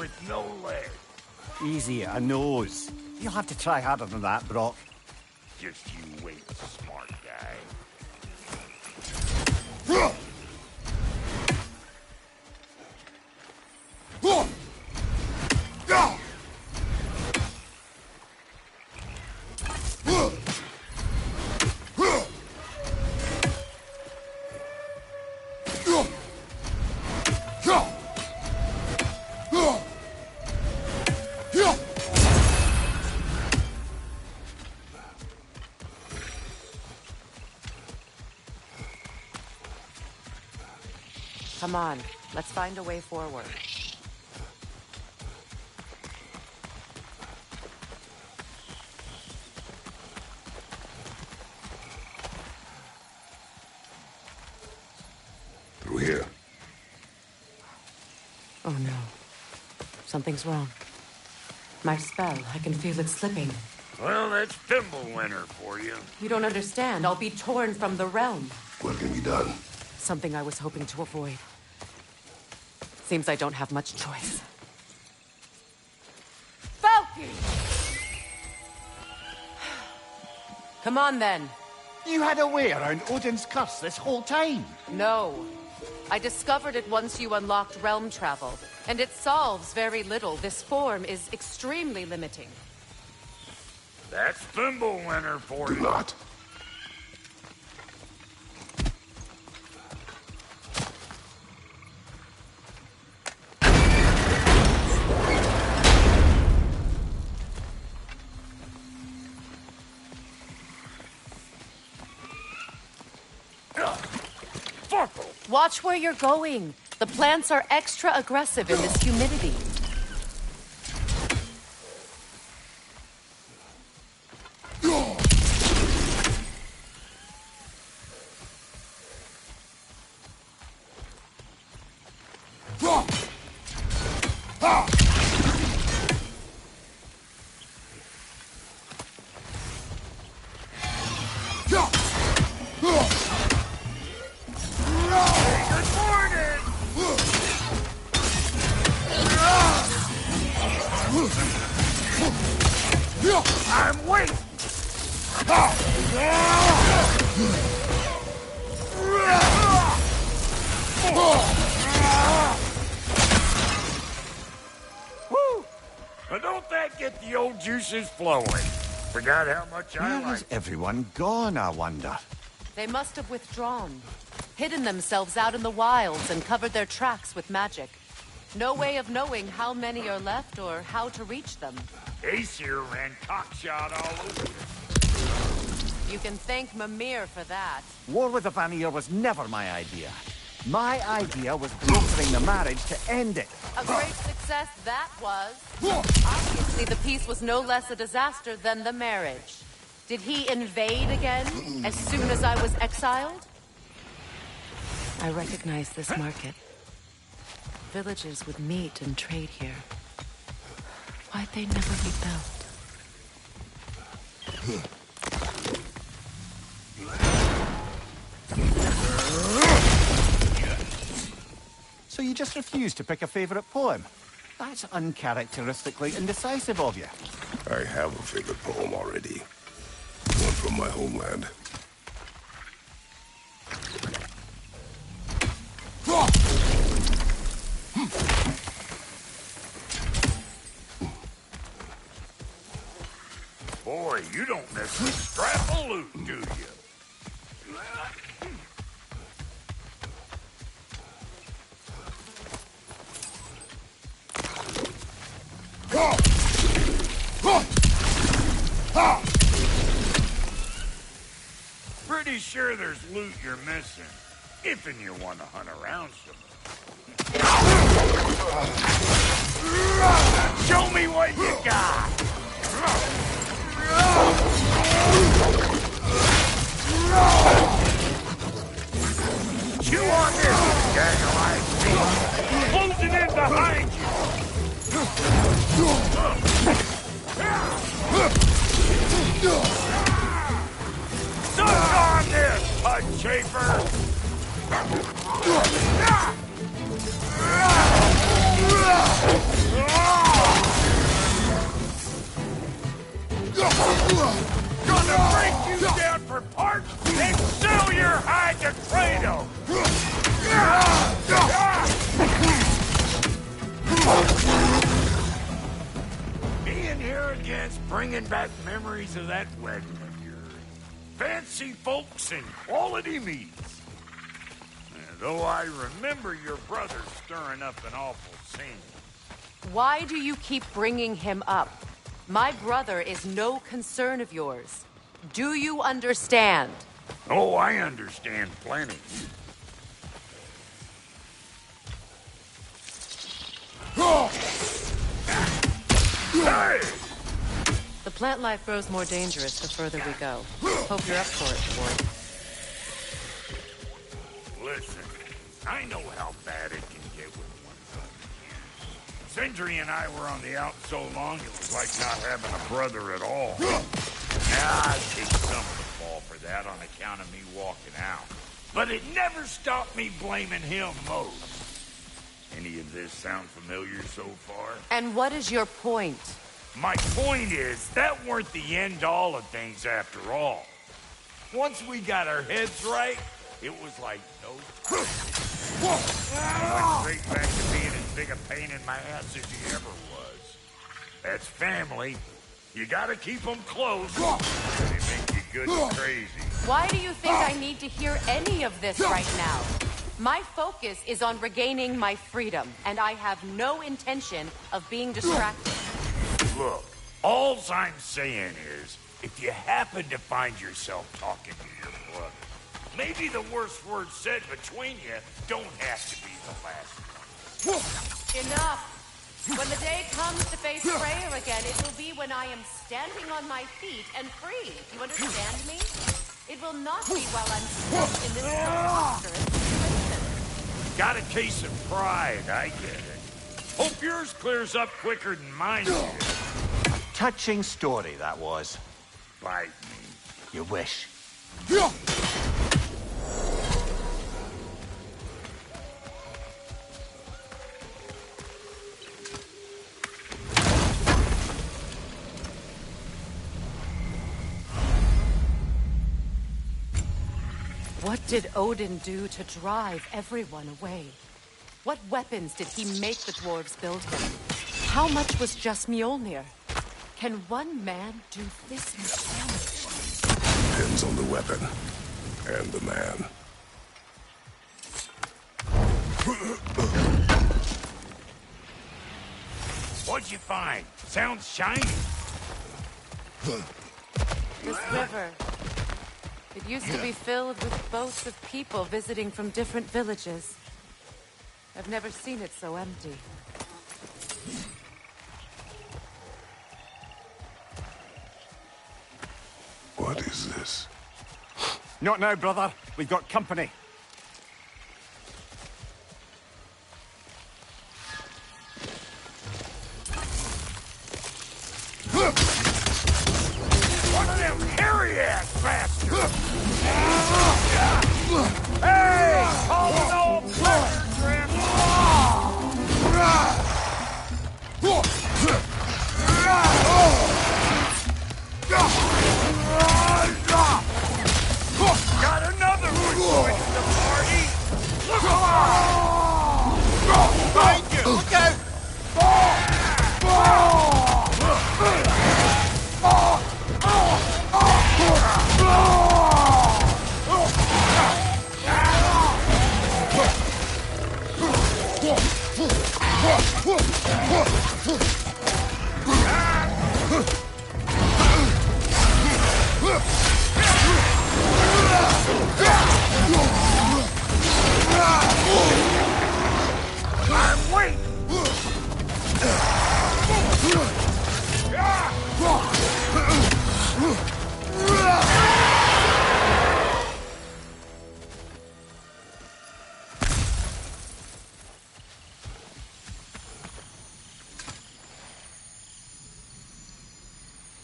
with no legs. Easy, a nose. You'll have to try harder than that, Brock. Just you wait, smart guy. Come on, let's find a way forward. Through here. Oh no. Something's wrong. My spell, I can feel it slipping. Well, that's Thimblewinter for you. You don't understand. I'll be torn from the realm. What can be done? Something I was hoping to avoid. Seems I don't have much choice. Falky! Come on, then. You had a way around Odin's curse this whole time. No. I discovered it once you unlocked realm travel, and it solves very little. This form is extremely limiting. That's Thimblewinter for Do you. not. Watch where you're going. The plants are extra aggressive in this humidity. I'm waiting! Woo! Now don't that get the old juices flowing? Forgot how much I Where like has everyone gone, I wonder? They must have withdrawn, hidden themselves out in the wilds and covered their tracks with magic. No way of knowing how many are left or how to reach them. Aesir ran cockshot all over you. You can thank Mimir for that. War with the Vanir was never my idea. My idea was brokering the marriage to end it. A great success that was. Obviously, the peace was no less a disaster than the marriage. Did he invade again as soon as I was exiled? I recognize this market. Villages would meet and trade here. Why'd they never be built? So you just refuse to pick a favorite poem? That's uncharacteristically indecisive of you. I have a favorite poem already. One from my homeland. Boy, you don't miss a scrap of loot, do you? Pretty sure there's loot you're missing, if and you want to hunt around some. Show me what you got! Chew on this, gag-a-like beast! Closing in behind you! Suck on this, Pud Chafer! Gonna break you down for parts and sell your hide to Kratos! Being here again's bringing back memories of that wedding of yours. Fancy folks and quality meats. And though I remember your brother stirring up an awful scene. Why do you keep bringing him up? My brother is no concern of yours. Do you understand? Oh, I understand plenty. Hey! The plant life grows more dangerous the further we go. Hope you're up for it, Ward. Listen, I know how bad it can get with one another. Sindri and I were on the out so long, it was like not having a brother at all. Now, I take some of the fall for that on account of me walking out. But it never stopped me blaming him most. Any of this sound familiar so far? And what is your point? My point is, that weren't the end-all of things after all. Once we got our heads right, it was like no time. I went straight back to being as big a pain in my ass as he ever was. That's family. You gotta keep them close. They make you good and crazy. Why do you think I need to hear any of this right now? My focus is on regaining my freedom, and I have no intention of being distracted. Look, all I'm saying is, if you happen to find yourself talking to your brother, maybe the worst words said between you don't have to be the last one. Enough! When the day comes to face Freya again, it will be when I am standing on my feet and free. Do you understand me? It will not be while I'm stuck in this preposterous situation. Got a case of pride, I get it. Hope yours clears up quicker than mine did. Touching story, that was. Bite me. You wish. What did Odin do to drive everyone away? What weapons did he make the dwarves build him? How much was just Mjolnir? Can one man do this much damage? Depends on the weapon and the man. What'd you find? Sounds shiny. This river. It used to be filled with boats of people visiting from different villages. I've never seen it so empty. What is this? Not now, brother. We've got company. One of them hairy-ass bastards! Hey! Call it all pleasure, Tramp! Got another one joining the party! Look alive! Thank you! Look out! I'm waiting!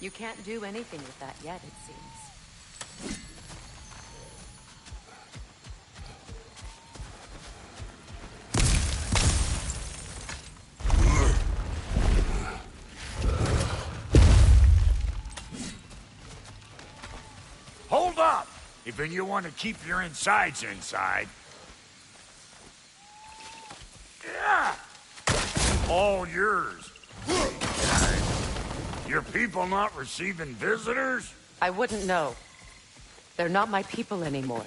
You can't do anything with that yet, it seems. If you want to keep your insides inside. Yeah. All yours. Your people not receiving visitors? I wouldn't know. They're not my people anymore.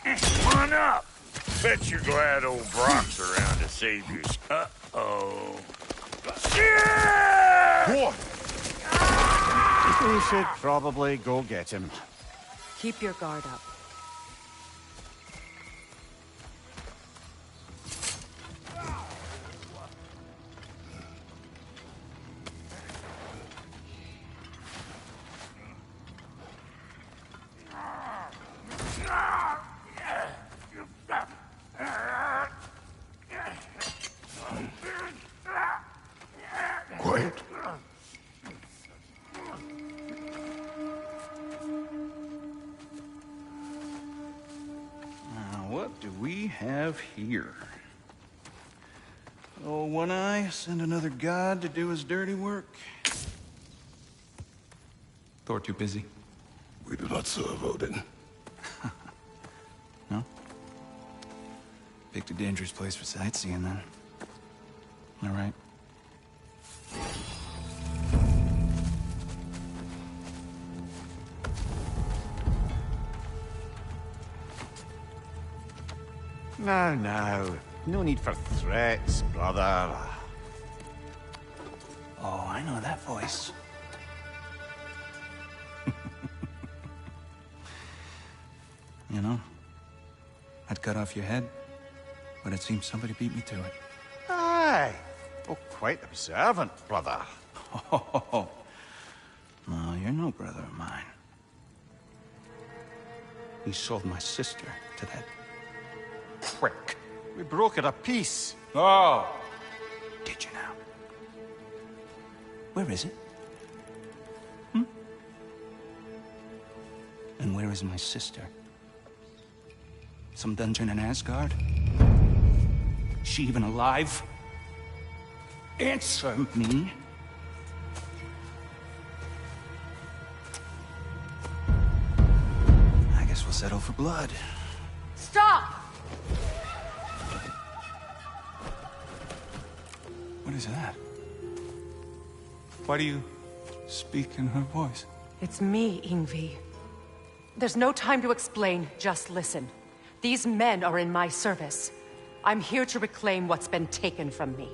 Come on up. Bet you're glad old Brock's around to save you. Uh-oh. Yeah! We should probably go get him. Keep your guard up. Quiet. What do we have here? Oh, One Eye, send another god to do his dirty work. Thor too busy? We do not serve Odin. No? Picked a dangerous place for sightseeing, then. All right. Now. No need for threats, brother. Oh, I know that voice. You know, I'd cut off your head, but it seems somebody beat me to it. Aye. Oh, quite observant, brother. Oh, no, you're no brother of mine. You sold my sister to that prick. We brokered a peace. Oh! Did you now? Where is it? And where is my sister? Some dungeon in Asgard? She even alive? Answer me. I guess we'll settle for blood. Stop! What is that? Why do you speak in her voice? It's me, Ingvi. There's no time to explain, just listen. These men are in my service. I'm here to reclaim what's been taken from me.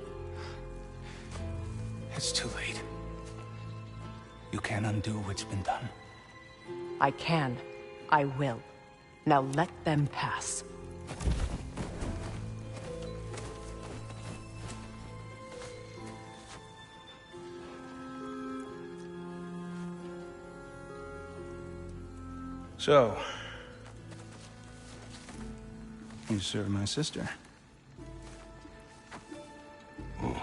It's too late. You can't undo what's been done. I can. I will. Now let them pass. So, you serve my sister. Oh.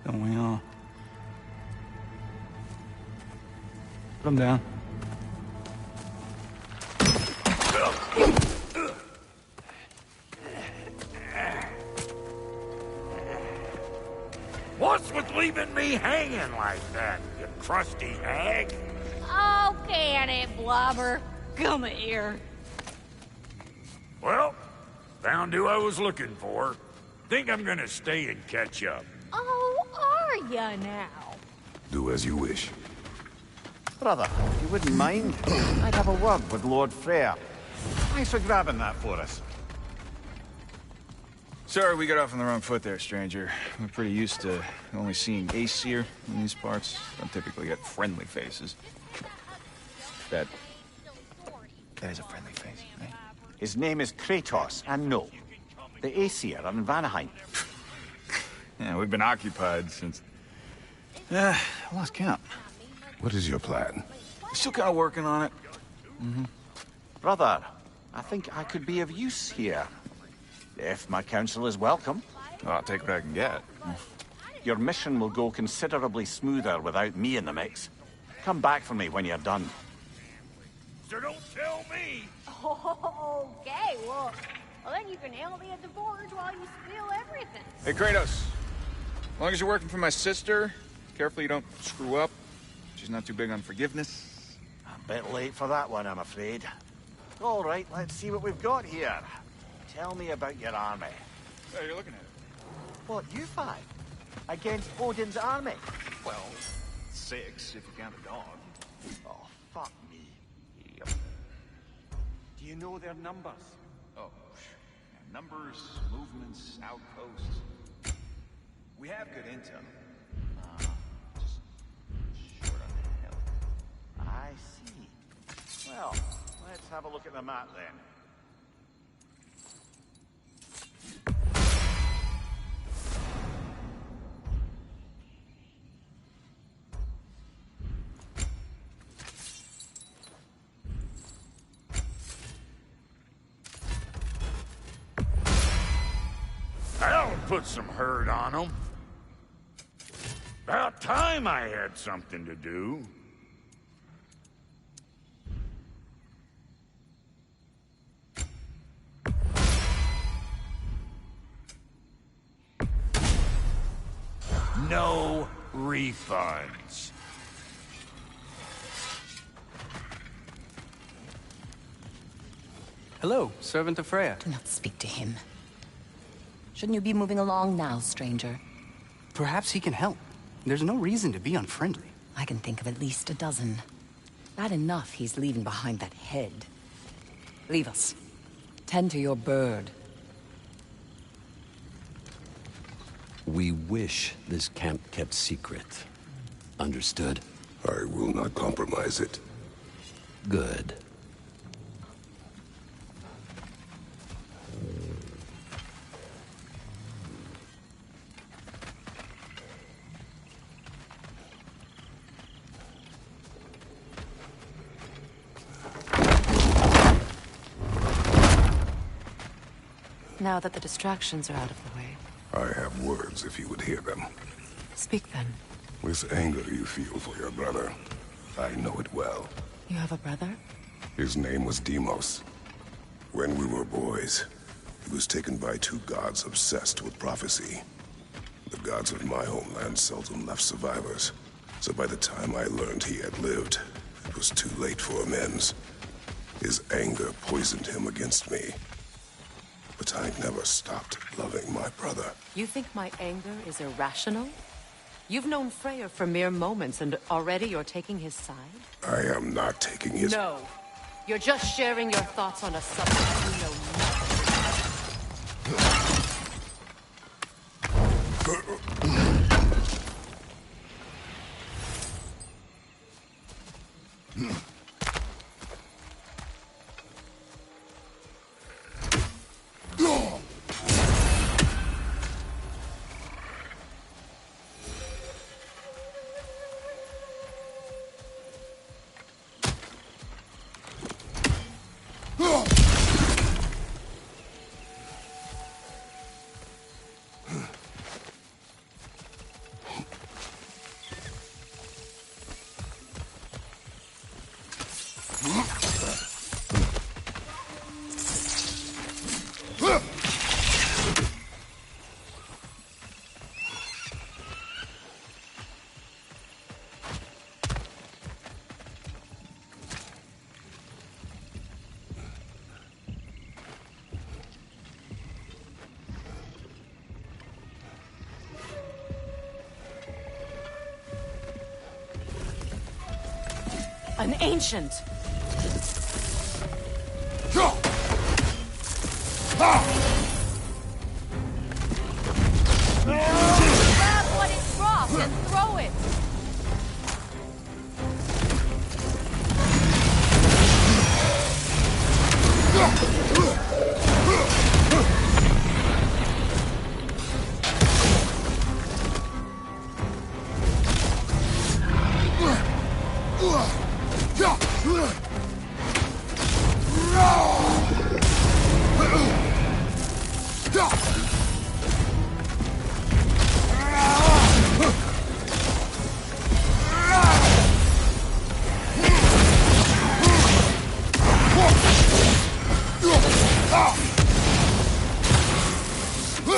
Don't we all? Put him down. What's with leaving me hanging like that, you crusty hag? Oh, can it, Blobber? Come here. Well, found who I was looking for. Think I'm gonna stay and catch up. Oh, are ya now? Do as you wish. Brother, if you wouldn't mind, I'd have a word with Lord Freyr. Thanks for grabbing that for us. Sorry we got off on the wrong foot there, stranger. We're pretty used to only seeing Aesir in these parts. Don't typically get friendly faces. That is a friendly face, right? His name is Kratos, and no, the Aesir are in Vanaheim. Yeah, we've been occupied since... I lost count. What is your plan? Still kind of working on it. Brother, I think I could be of use here. If my counsel is welcome. Well, I'll take what I can get. Your mission will go considerably smoother without me in the mix. Come back for me when you're done. So don't tell me. Okay, well, then you can hail me at the forge while you steal everything. Hey, Kratos. As long as you're working for my sister, careful you don't screw up. She's not too big on forgiveness. A bit late for that one, I'm afraid. All right, let's see what we've got here. Tell me about your army. Oh, you're looking at it. What, you five? Against Odin's army? Well, 6 if you count the dog. Oh, fuck me. Yep. Do you know their numbers? Oh, yeah, numbers, movements, outposts. We have good intel. Just short on the hell. I see. Well, let's have a look at the map then. That'll put some hurt on them. About time I had something to do. No refunds. Hello, servant of Freya. Do not speak to him. Shouldn't you be moving along now, stranger? Perhaps he can help. There's no reason to be unfriendly. I can think of at least a dozen. Bad enough he's leaving behind that head. Leave us. Tend to your bird. We wish this camp kept secret. Understood? I will not compromise it. Good. Now that the distractions are out of the way. I have words if you would hear them. Speak then. This anger you feel for your brother, I know it well. You have a brother? His name was Deimos. When we were boys, he was taken by 2 gods obsessed with prophecy. The gods of my homeland seldom left survivors, so by the time I learned he had lived, it was too late for amends. His anger poisoned him against me. But I never stopped loving my brother. You think my anger is irrational? You've known Freyr for mere moments, and already you're taking his side? I am not taking his... No. You're just sharing your thoughts on a subject you know nothing. An ancient! Grab what is dropped and throw it! You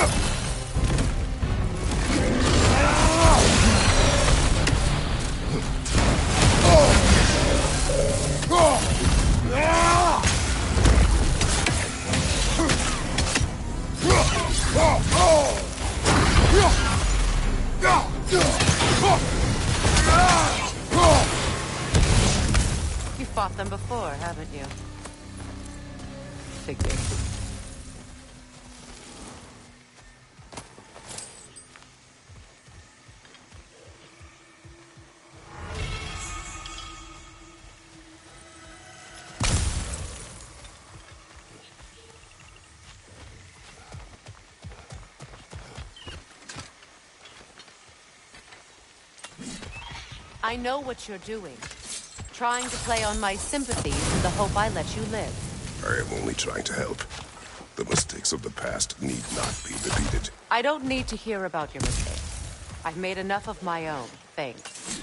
fought them before, haven't you? Figured. I know what you're doing. Trying to play on my sympathies in the hope I let you live. I am only trying to help. The mistakes of the past need not be repeated. I don't need to hear about your mistakes. I've made enough of my own, thanks.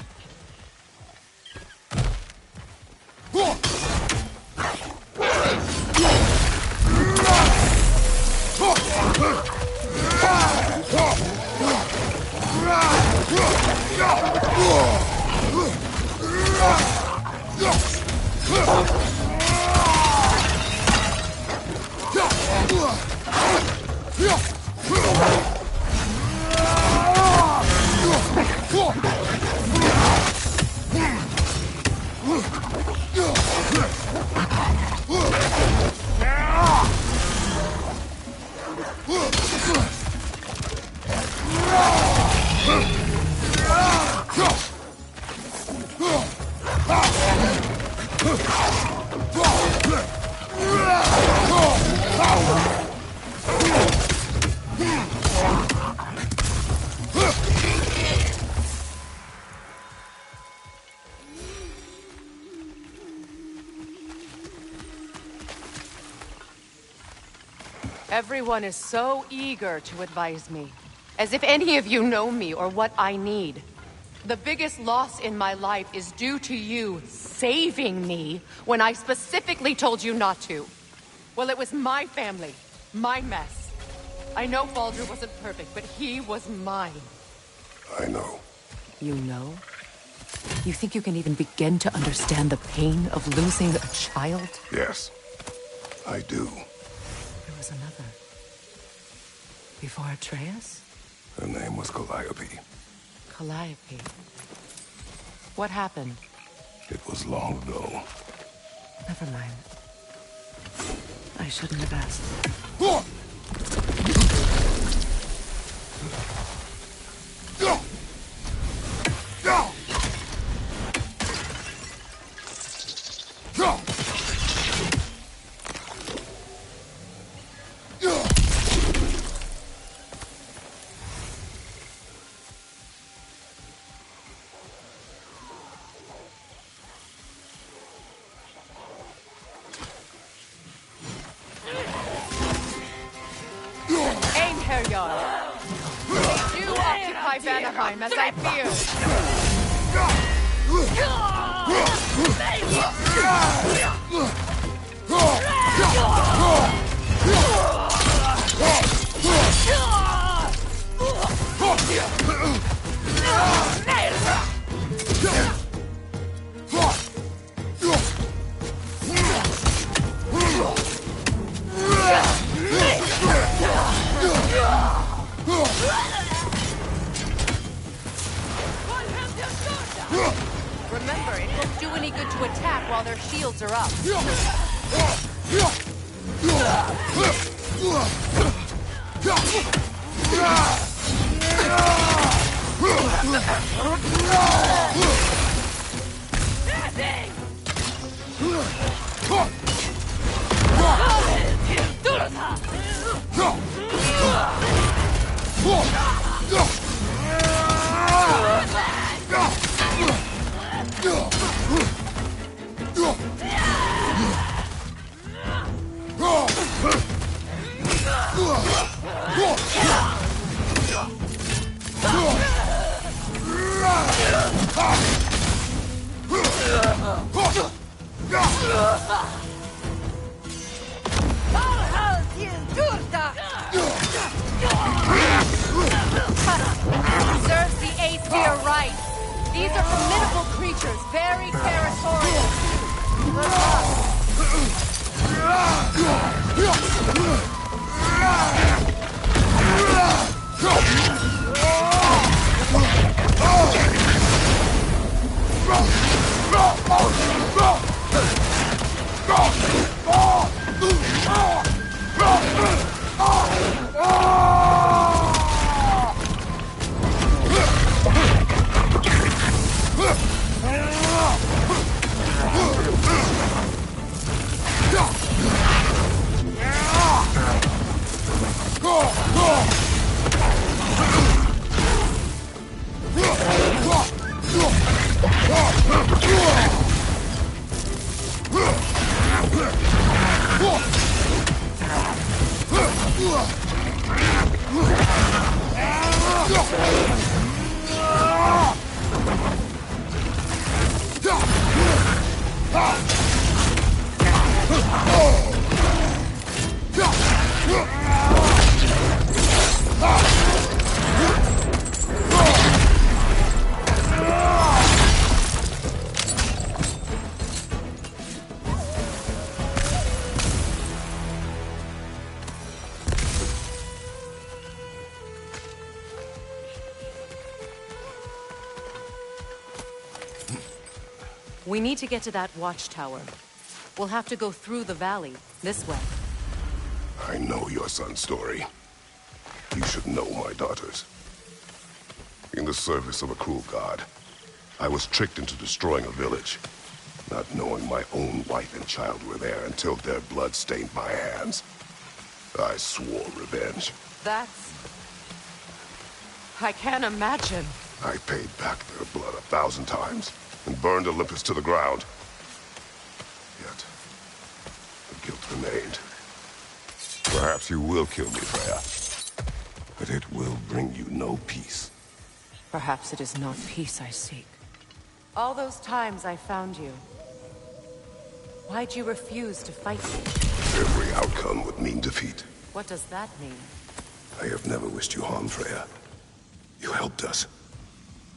Everyone is so eager to advise me, as if any of you know me or what I need. The biggest loss in my life is due to you saving me when I specifically told you not to. Well, it was my family, my mess. I know Baldur wasn't perfect, but he was mine. I know. You know? You think you can even begin to understand the pain of losing a child? Yes, I do. There was another. Before Atreus? Her name was Calliope. Calliope. What happened? It was long ago. Never mind. I shouldn't have asked. They do occupy Vanaheim, as I Remember, it won't do any good to attack while their shields are up. We need to get to that watchtower. We'll have to go through the valley, this way. I know your son's story. You should know my daughter's. In the service of a cruel god, I was tricked into destroying a village, not knowing my own wife and child were there until their blood stained my hands. I swore revenge. I can't imagine. I paid back their blood 1,000 times and burned Olympus to the ground. Yet, the guilt remained. Perhaps you will kill me, Freya, but it will bring you no peace. Perhaps it is not peace I seek. All those times I found you, why'd you refuse to fight me? Every outcome would mean defeat. What does that mean? I have never wished you harm, Freya. You helped us.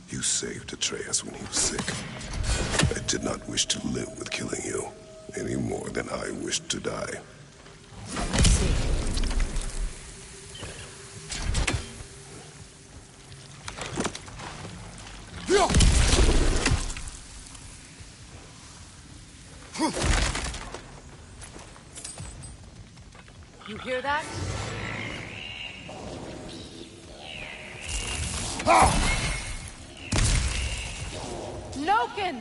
You saved Atreus when he was sick. I did not wish to live with killing you, any more than I wished to die. I see. You hear that? Noken!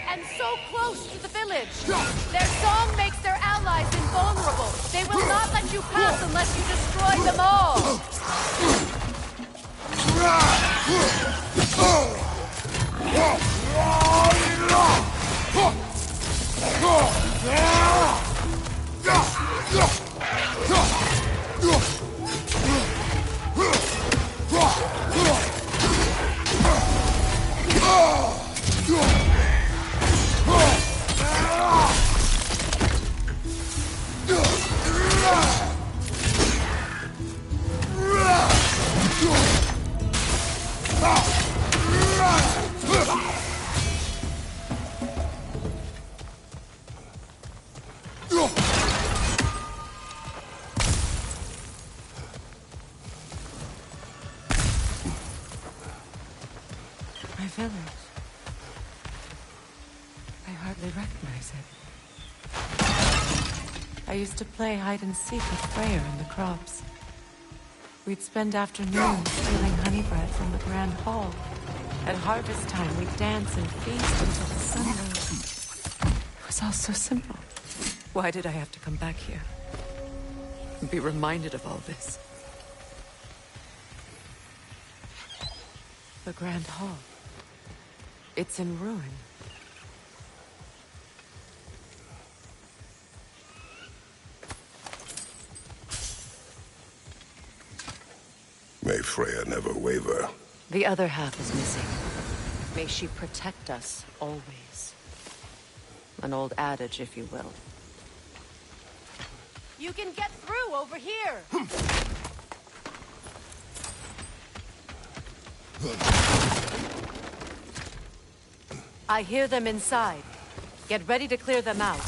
And so close to the village! Their song makes their allies invulnerable! They will not let you pass unless you destroy them all! My village. I hardly recognize it. I used to play hide and seek with Freya in the crops. We'd spend afternoons stealing honey bread from the grand hall. At harvest time, we'd dance and feast until the sun rose. It was all so simple. Why did I have to come back here? And be reminded of all this? The grand hall. It's in ruin. May Freya never waver. The other half is missing. May she protect us always. An old adage, if you will. You can get through over here! I hear them inside. Get ready to clear them out.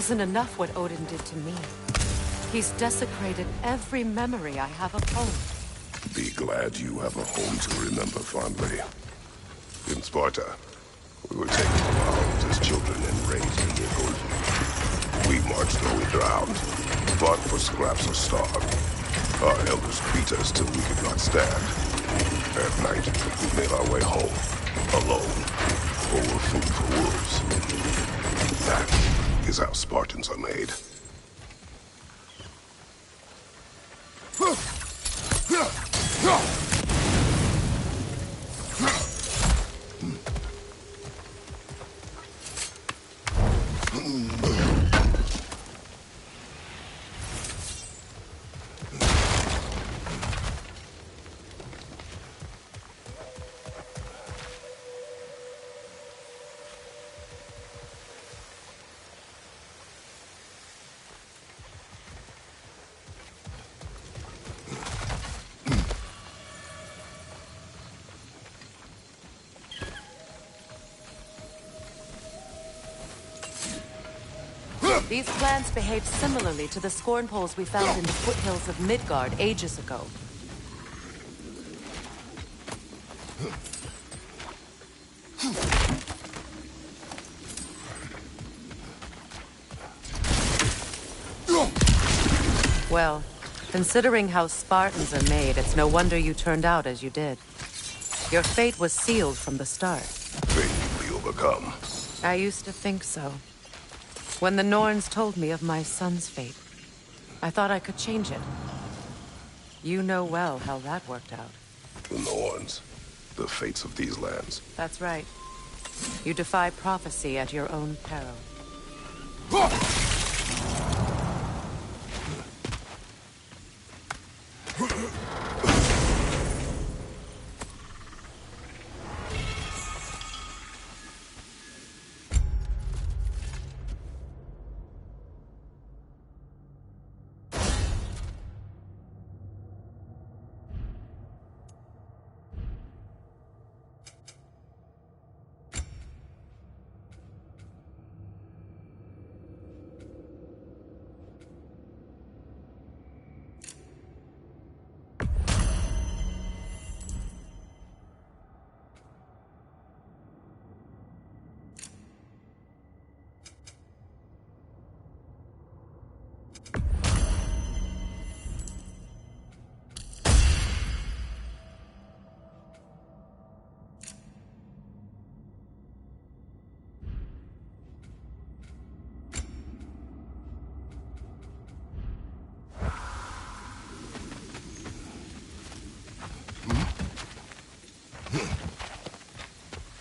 wasn't enough what Odin did to me. He's desecrated every memory I have of home. Be glad you have a home to remember fondly. In Sparta, we were taken from our homes as children and raised in the Ocean. We marched or we drowned, fought for scraps or starved. Our elders beat us till we could not stand. At night, we made our way home, alone, or were food for wolves. That is how Spartans are made. These plants behave similarly to the scorn poles we found in the foothills of Midgard ages ago. Well, considering how Spartans are made, it's no wonder you turned out as you did. Your fate was sealed from the start. Fate we overcome. I used to think so. When the Norns told me of my son's fate, I thought I could change it. You know well how that worked out. The Norns. The fates of these lands. That's right. You defy prophecy at your own peril.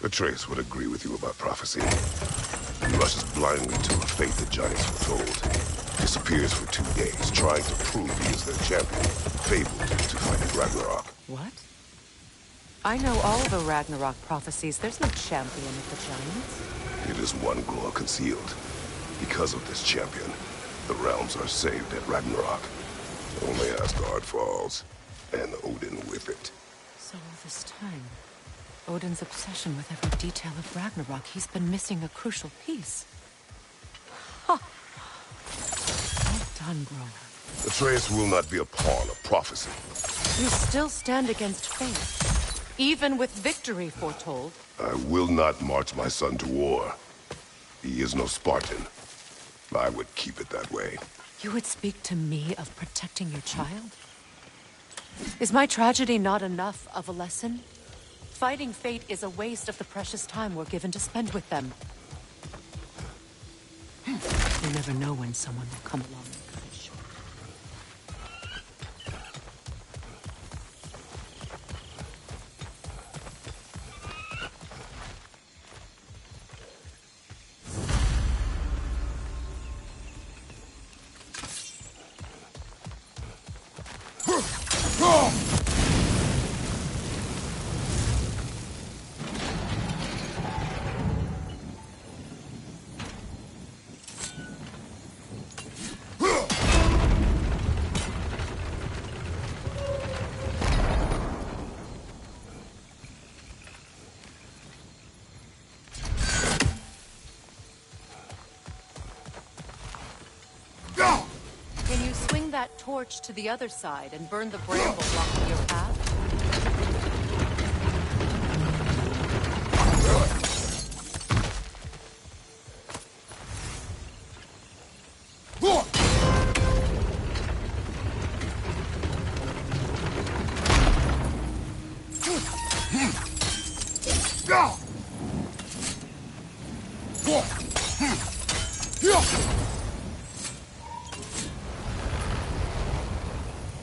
Atreus would agree with you about prophecy. He rushes blindly to a fate the giants foretold. Disappears for 2 days, trying to prove he is their champion, fabled to fight at Ragnarok. What? I know all the Ragnarok prophecies. There's no champion of the giants. It is one glow concealed. Because of this champion, the realms are saved at Ragnarok. Only Asgard falls, and Odin with it. So all this time, Odin's obsession with every detail of Ragnarok, he's been missing a crucial piece. Ha! Well done, Grover. Atreus will not be a pawn of prophecy. You still stand against fate, even with victory foretold. I will not march my son to war. He is no Spartan. I would keep it that way. You would speak to me of protecting your child? Is my tragedy not enough of a lesson? Fighting fate is a waste of the precious time we're given to spend with them. You never know when someone will come along and cut it short. Can you swing that torch to the other side and burn the bramble blocking your path?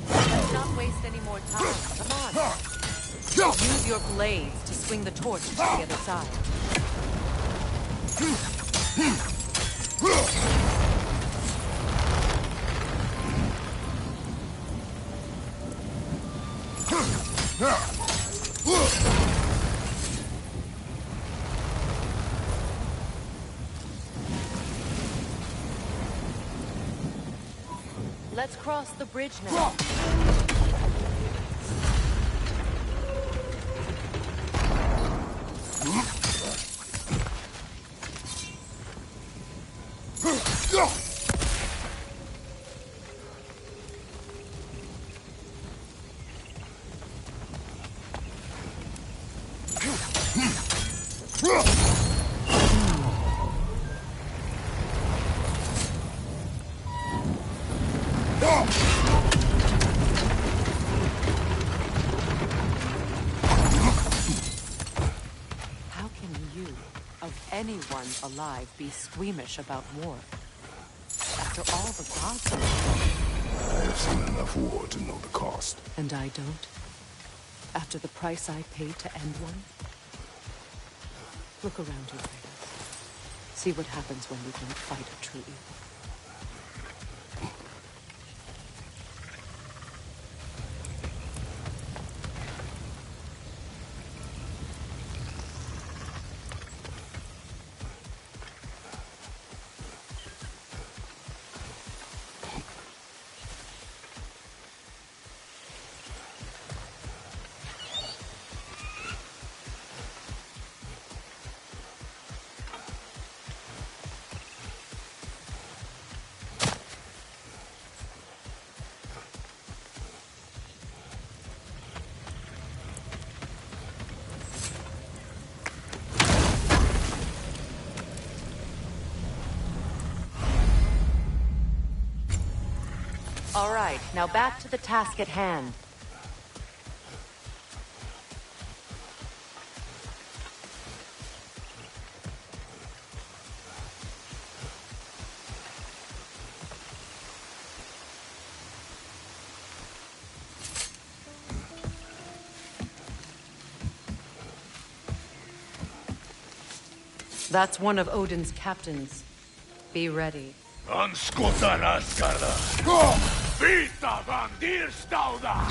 Let's not waste any more time. Come on. Use your blades to swing the torch to the other side. Let's cross the bridge now. How can you, of anyone alive, be squeamish about war? After all the gods are... I have seen enough war to know the cost. And I don't? After the price I paid to end one? Look around you, Kratos. See what happens when we don't fight a true evil. All right, now back to the task at hand. That's one of Odin's captains. Be ready. Anskotan Asgarda! Vita van Dierstauda!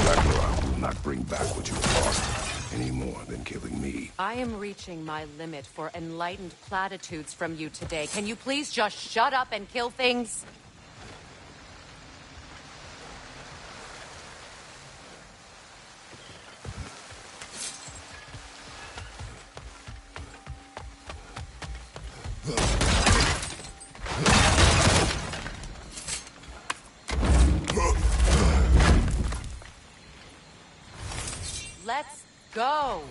Ragnarök will not bring back what you have lost, any more than killing me. I am reaching my limit for enlightened platitudes from you today. Can you please just shut up and kill things? Let's go!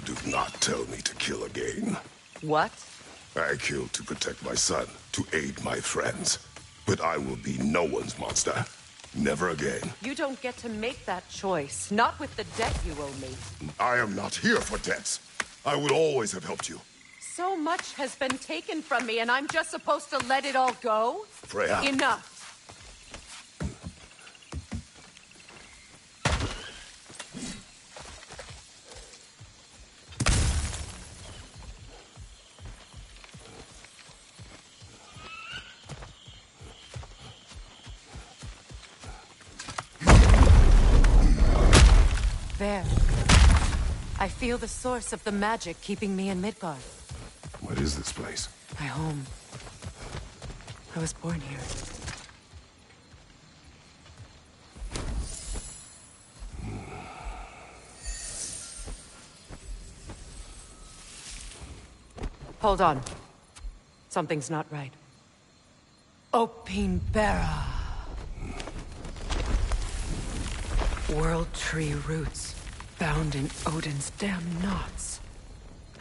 Do not tell me to kill again. What? I killed to protect my son, to aid my friends. But I will be no one's monster. Never again. You don't get to make that choice. Not with the debt you owe me. I am not here for debts. I would always have helped you. So much has been taken from me, and I'm just supposed to let it all go? Freya. Enough. There. I feel the source of the magic keeping me in Midgard. What is this place? My home. I was born here. Hold on. Something's not right. Opinbera. World tree roots, bound in Odin's damn knots.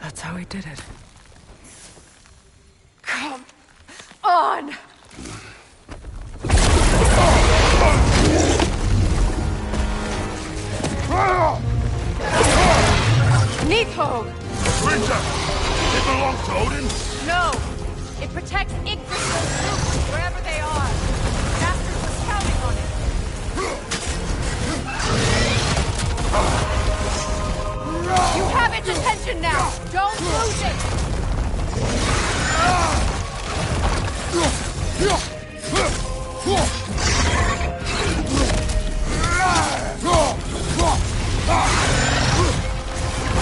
That's how he did it. Come on! Nidhogg! Creature! It belongs to Odin? No! It protects Yggdrasil's roots wherever they are. Masters was counting on it. You have its attention now! Don't lose it!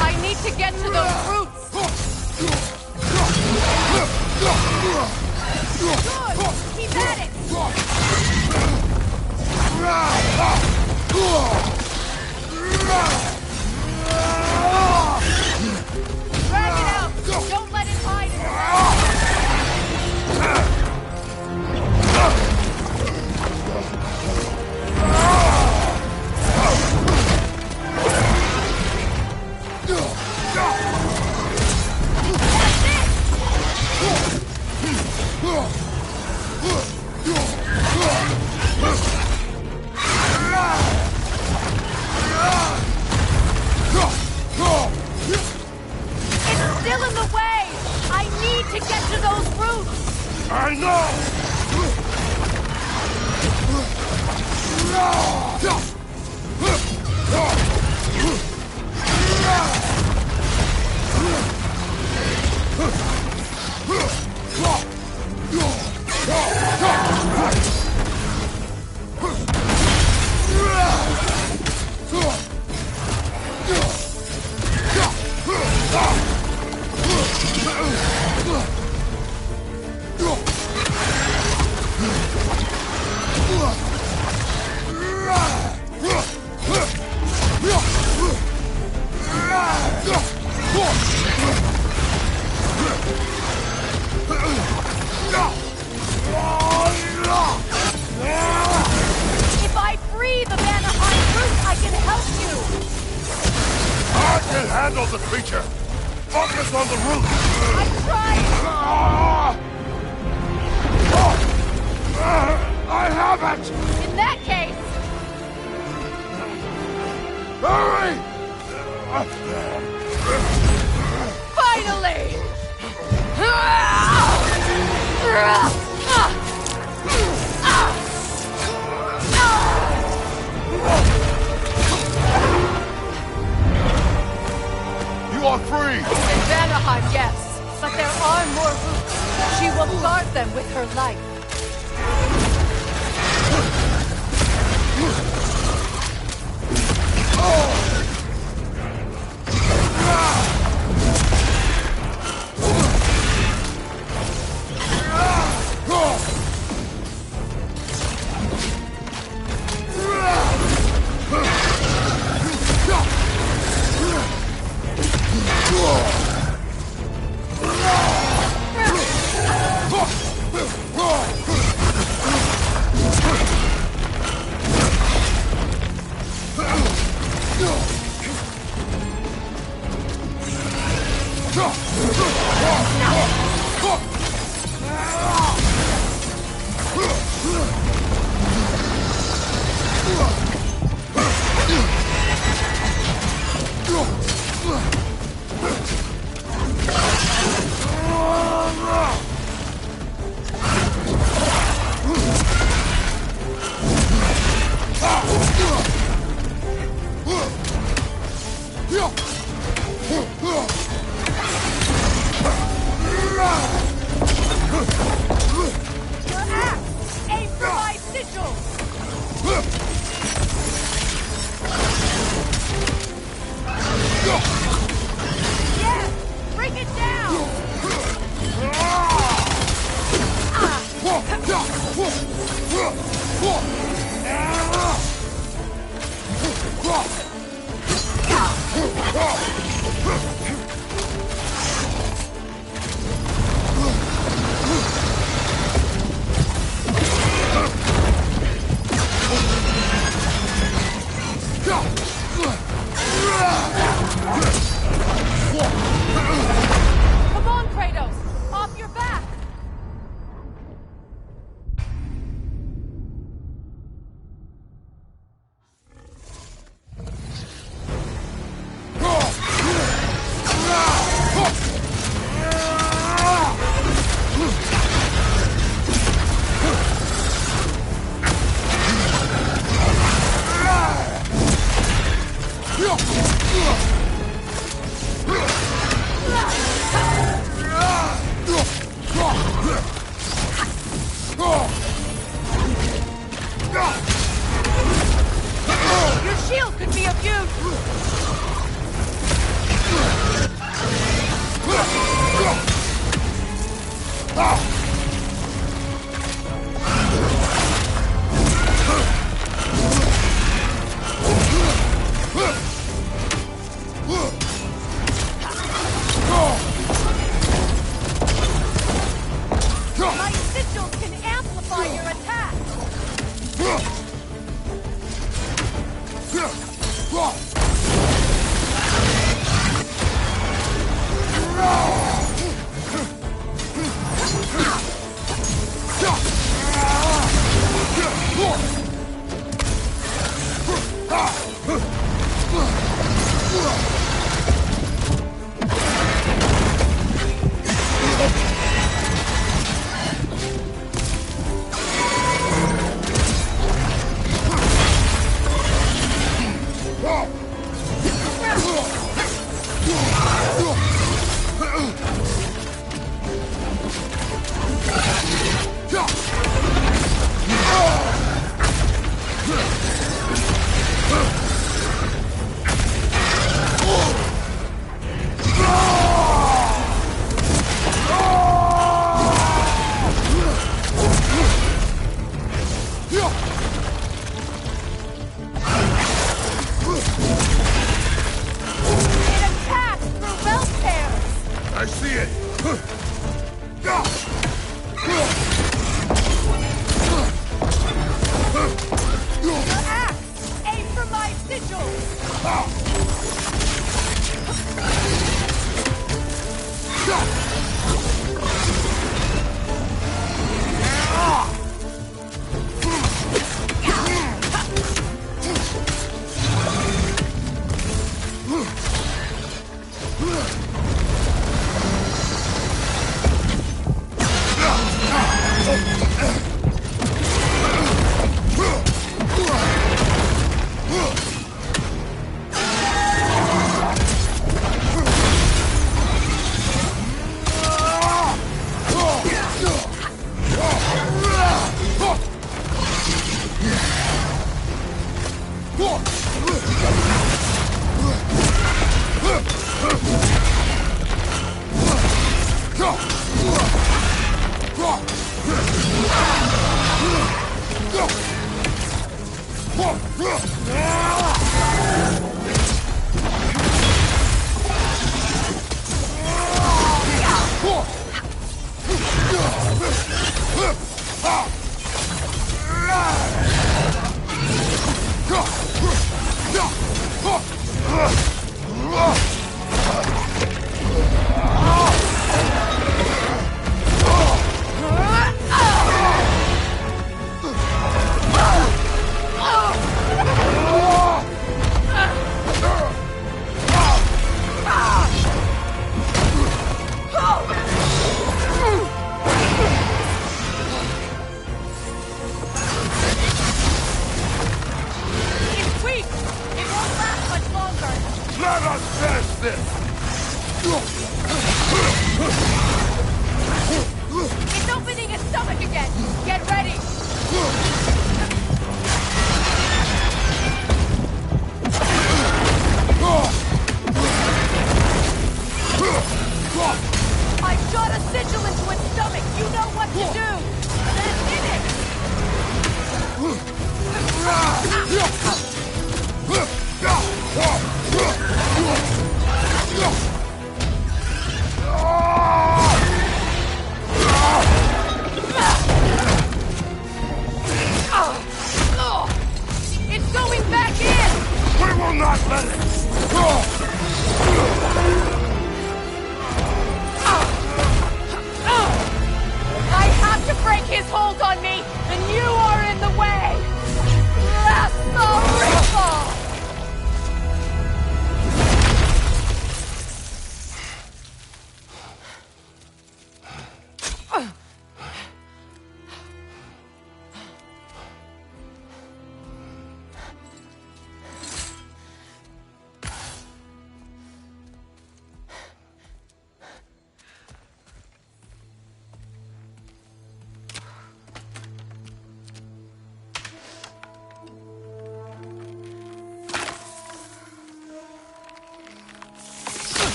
I need to get to those roots! Good! Keep at it! Drag it out! Don't let it hide in the handle the creature! Focus on the root! I'm trying! I have it! In that case, Hurry! finally! You are free! In Vanaheim, yes. But there are more roots. She will guard them with her life.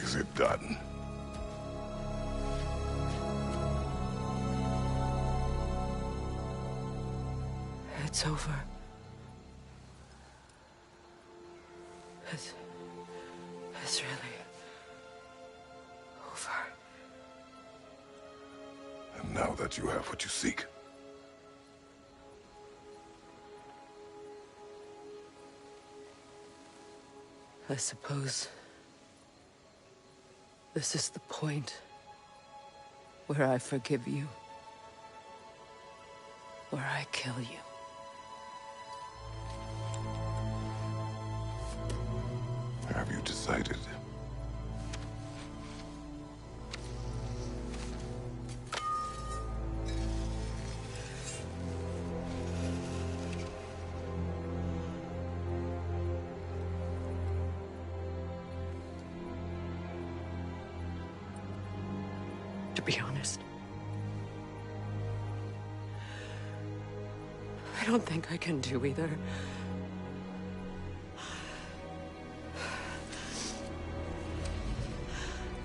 Is it done? It's over. It's really over. And now that you have what you seek, I suppose this is the point where I forgive you, or I kill you. Have you decided? To be honest, I don't think I can do either.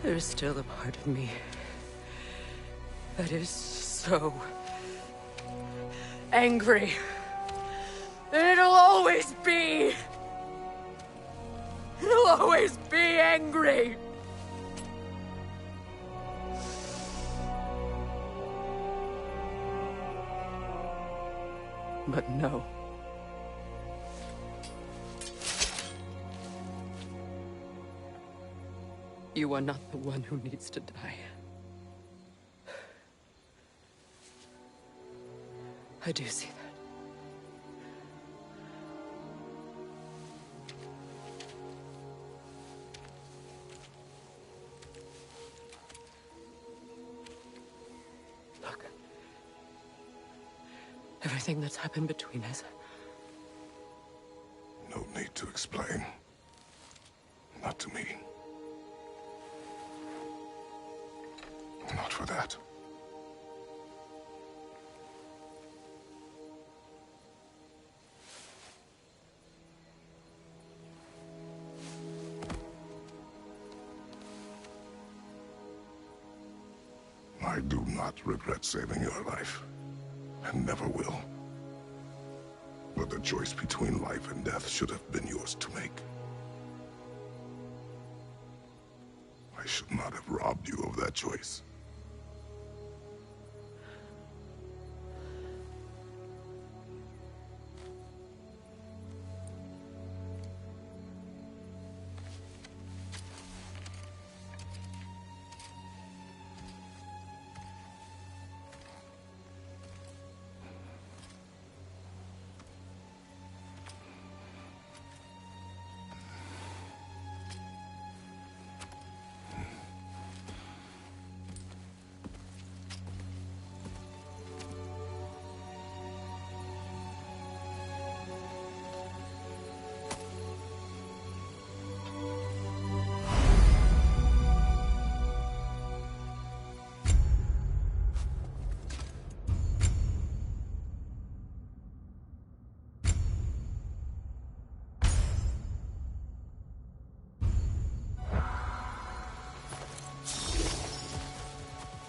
There's still a part of me that is so angry. And it'll always be. It'll always be angry. But no. You are not the one who needs to die. I do see that. Look. Everything that's happened between us. No need to explain. Not to me. Not for that. I do not regret saving your life, and never will. But the choice between life and death should have been yours to make. I should not have robbed you of that choice.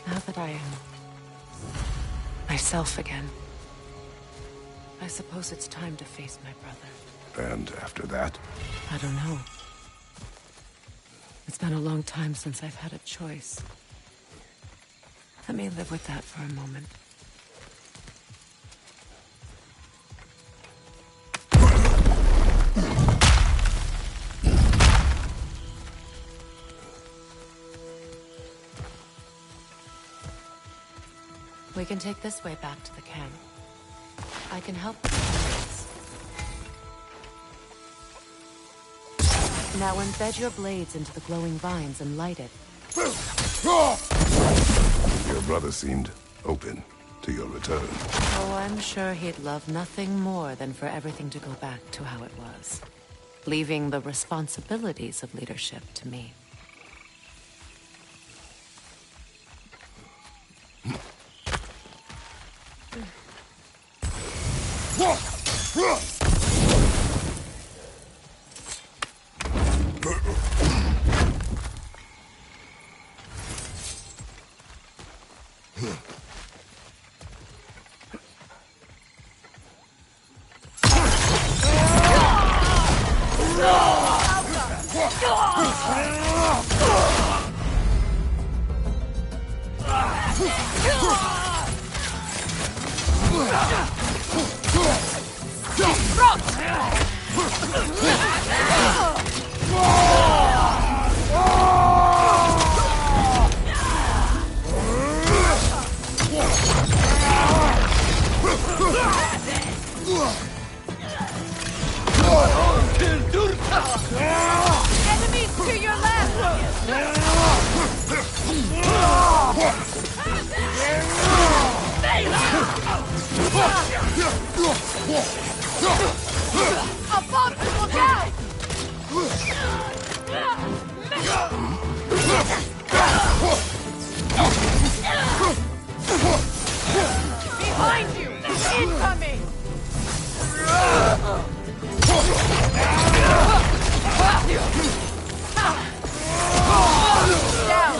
Now that I am myself again, I suppose it's time to face my brother. And after that? I don't know. It's been a long time since I've had a choice. Let me live with that for a moment. We can take this way back to the camp. I can help with the now embed your blades into the glowing vines and light it. Your brother seemed open to your return. Oh, I'm sure he'd love nothing more than for everything to go back to how it was, leaving the responsibilities of leadership to me. Behind you! Incoming! Down!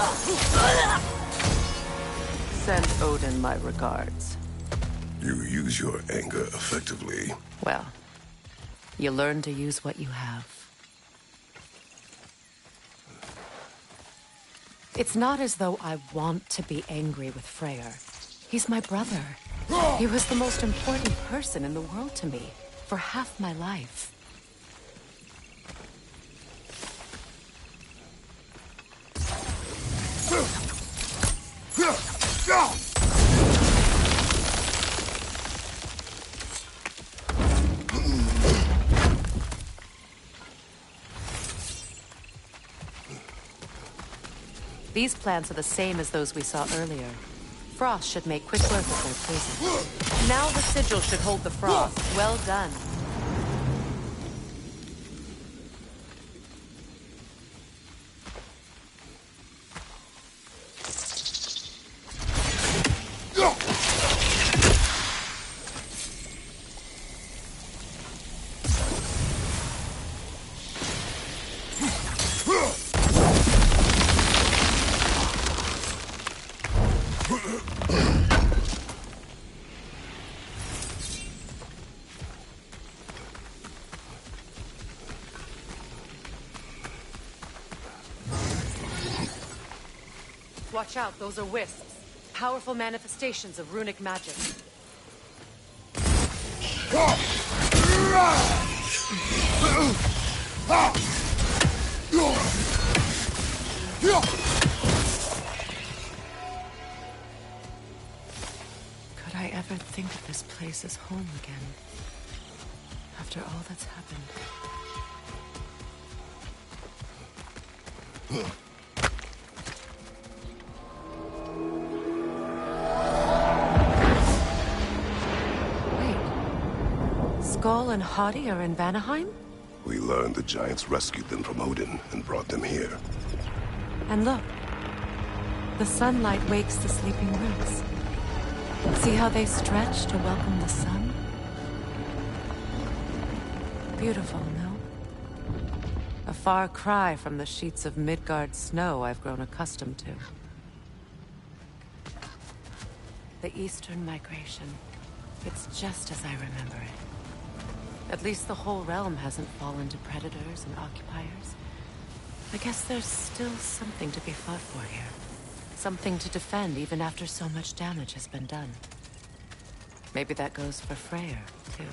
Send Odin my regards. You use your anger effectively. Well, you learn to use what you have. It's not as though I want to be angry with Freyr. He's my brother. He was the most important person in the world to me for half my life. These plants are the same as those we saw earlier. Frost should make quick work of their poison. Now the sigil should hold the frost. Well done. Watch out, those are wisps. Powerful manifestations of runic magic. Could I ever think of this place as home again? After all that's happened. Skull and Hati are in Vanaheim? We learned the giants rescued them from Odin and brought them here. And look, the sunlight wakes the sleeping roots. See how they stretch to welcome the sun? Beautiful, no? A far cry from the sheets of Midgard snow I've grown accustomed to. The Eastern Migration. It's just as I remember it. At least the whole realm hasn't fallen to predators and occupiers. I guess there's still something to be fought for here. Something to defend even after so much damage has been done. Maybe that goes for Freyr, too.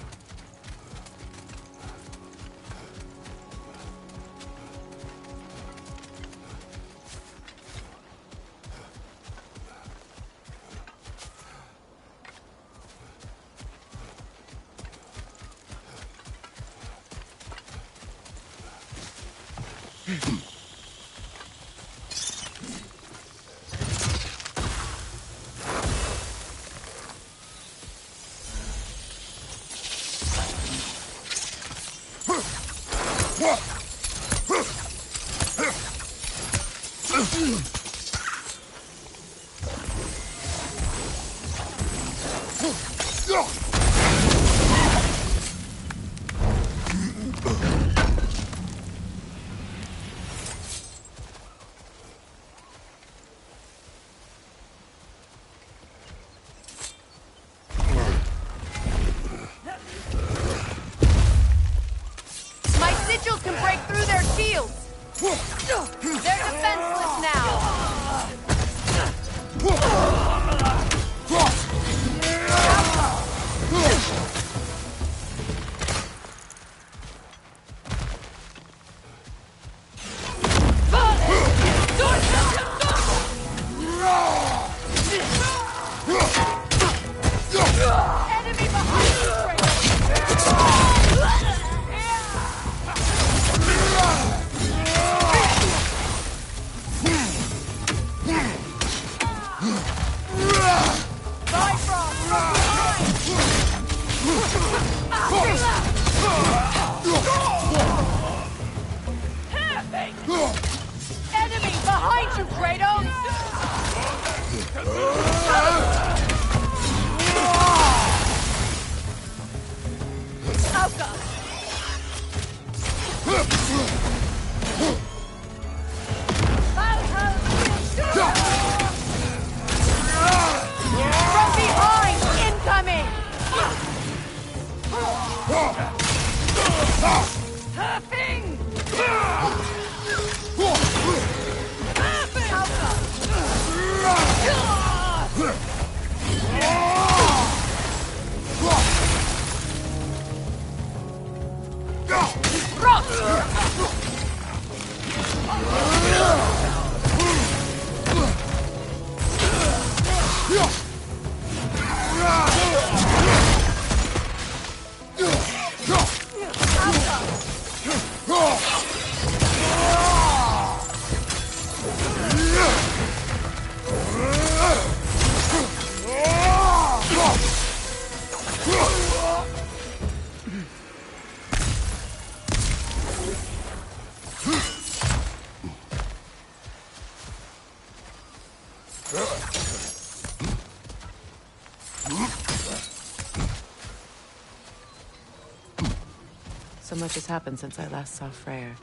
So much has happened since I last saw Freyr.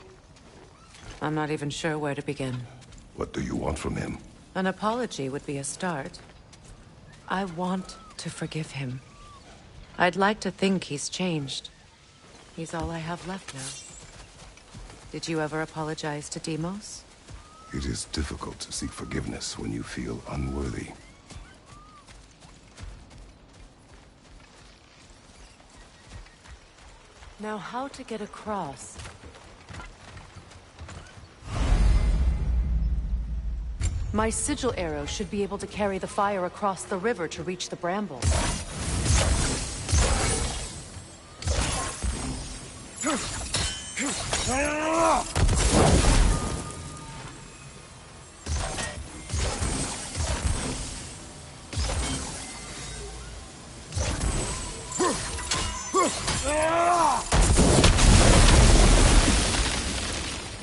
I'm not even sure where to begin. What do you want from him? An apology would be a start. I want to forgive him. I'd like to think he's changed. He's all I have left now. Did you ever apologize to Deimos? It is difficult to seek forgiveness when you feel unworthy. Now, how to get across? My sigil arrow should be able to carry the fire across the river to reach the brambles.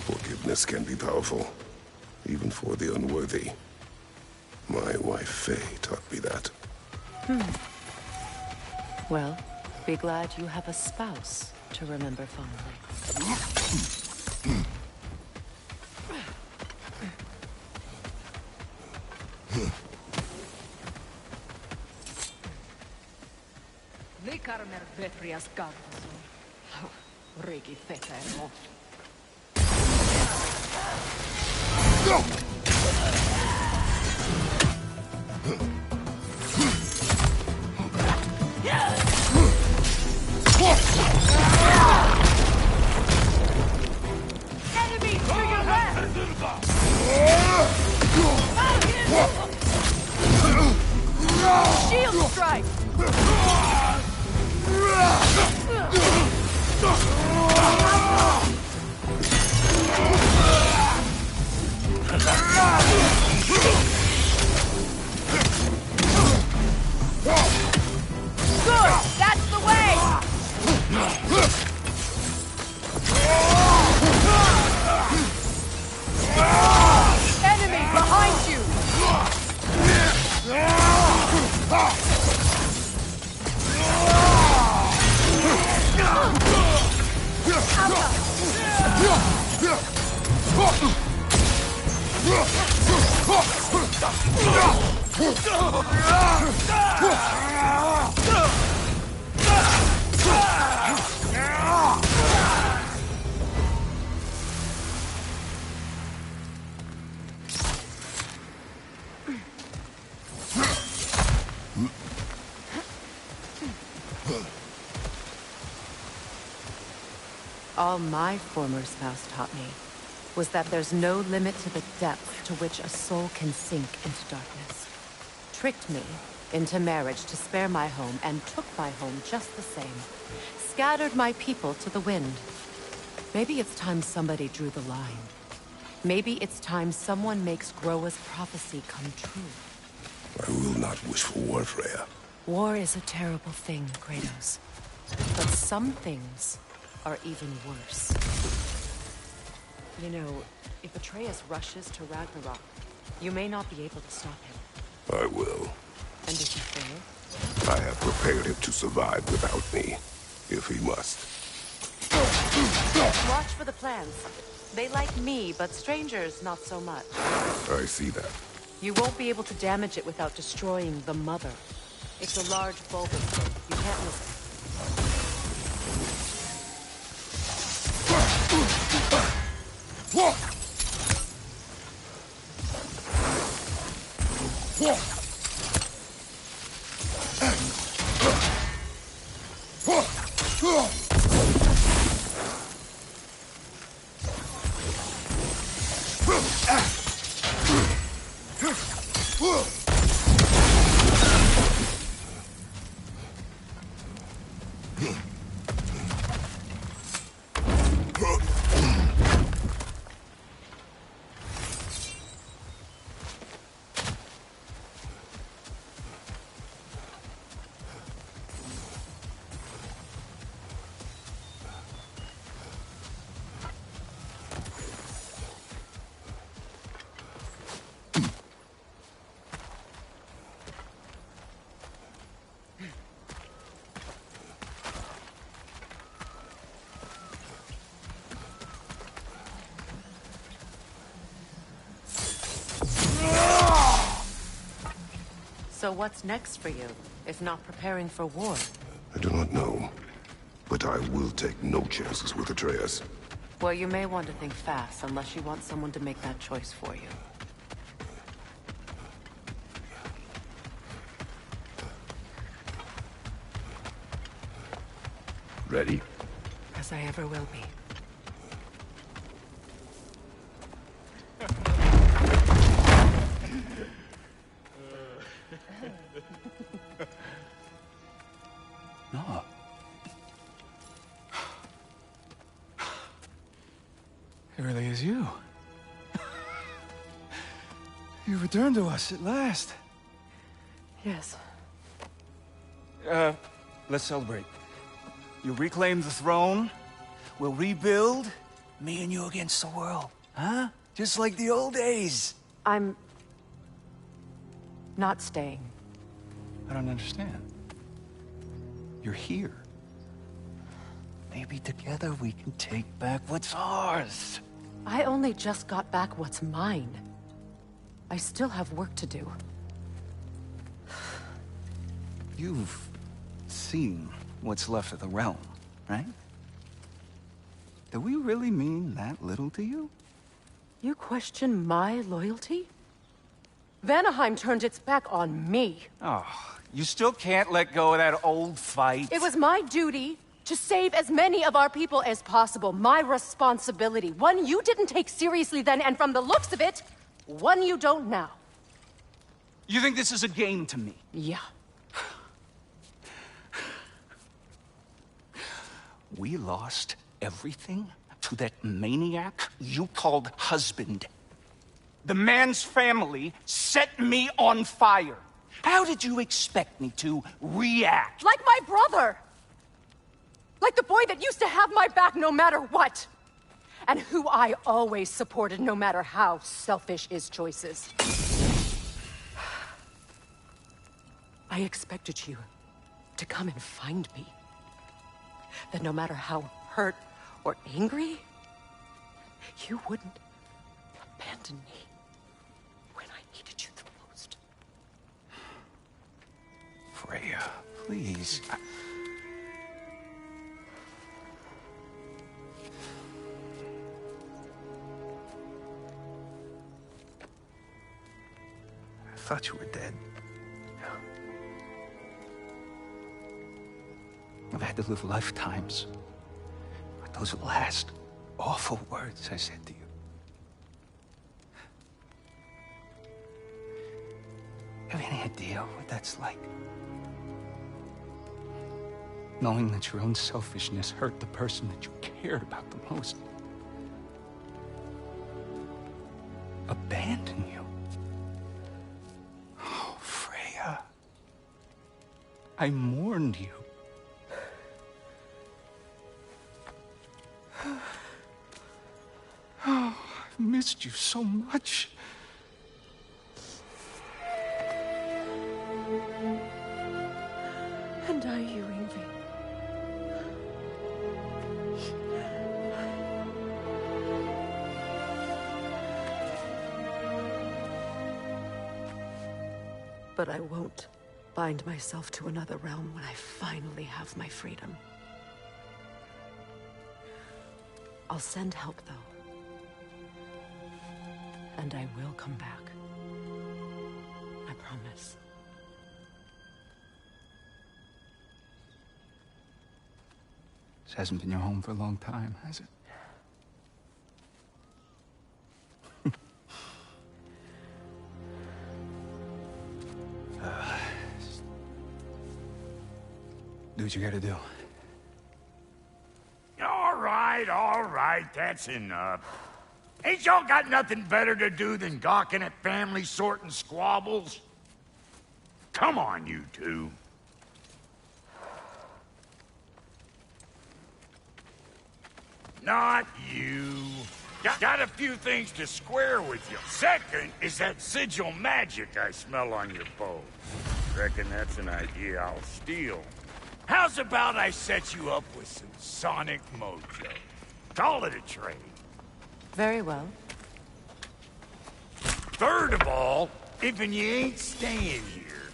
Forgiveness can be powerful, even for the unworthy. My wife, Faye, taught me that. Well, be glad you have a spouse to remember fondly. Likarmer vetrias gavvasun. Rigi fetermo. Enemy to your left! Shield strike! Good! That's the way! Enemy behind you! All my former spouse taught me was that there's no limit to the depth to which a soul can sink into darkness. Tricked me into marriage to spare my home and took my home just the same. Scattered my people to the wind. Maybe it's time somebody drew the line. Maybe it's time someone makes Groa's prophecy come true. I will not wish for war, Freya. War is a terrible thing, Kratos. But some things are even worse. You know, if Atreus rushes to Ragnarok, you may not be able to stop him. I will. And if you fail? I have prepared him to survive without me, if he must. Watch for the plants. They like me, but strangers not so much. I see that. You won't be able to damage it without destroying the mother. It's a large bulbous thing. You can't miss it. what's next for you, if not preparing for war? I do not know, but I will take no chances with Atreus. Well, you may want to think fast, unless you want someone to make that choice for you. Ready? As I ever will be. No. It really is you. You returned to us at last. Yes. Let's celebrate. You reclaim the throne. We'll rebuild. Me and you against the world. Huh? Just like the old days. I'm... not staying. I don't understand. You're here. Maybe together we can take back what's ours. I only just got back what's mine. I still have work to do. You've seen what's left of the realm, right? Do we really mean that little to you? You question my loyalty? Vanaheim turned its back on me. Oh, you still can't let go of that old fight? It was my duty to save as many of our people as possible. My responsibility. One you didn't take seriously then, and from the looks of it, one you don't now. You think this is a game to me? Yeah. We lost everything to that maniac you called husband. The man's family set me on fire. How did you expect me to react? Like my brother! Like the boy that used to have my back no matter what! And who I always supported no matter how selfish his choices. I expected you to come and find me. That no matter how hurt or angry, you wouldn't abandon me when I needed you the most. Freya, please. I thought you were dead. I've had to live lifetimes with those last awful words I said to you. Have any idea what that's like? Knowing that your own selfishness hurt the person that you cared about the most. Abandon you. Oh, Freya. I mourned you. Oh, I've missed you so much. And I you, Ingvi. But I won't bind myself to another realm when I finally have my freedom. I'll send help, though. And I will come back. I promise. This hasn't been your home for a long time, has it? Do what you gotta do. All right, that's enough. Ain't y'all got nothing better to do than gawking at family sorting squabbles? Come on, you two. Not you. Got a few things to square with you. Second is that sigil magic I smell on your bow. Reckon that's an idea I'll steal. How's about I set you up with some sonic mojo? Call it a trade. Very well. Third of all, if you ain't staying here,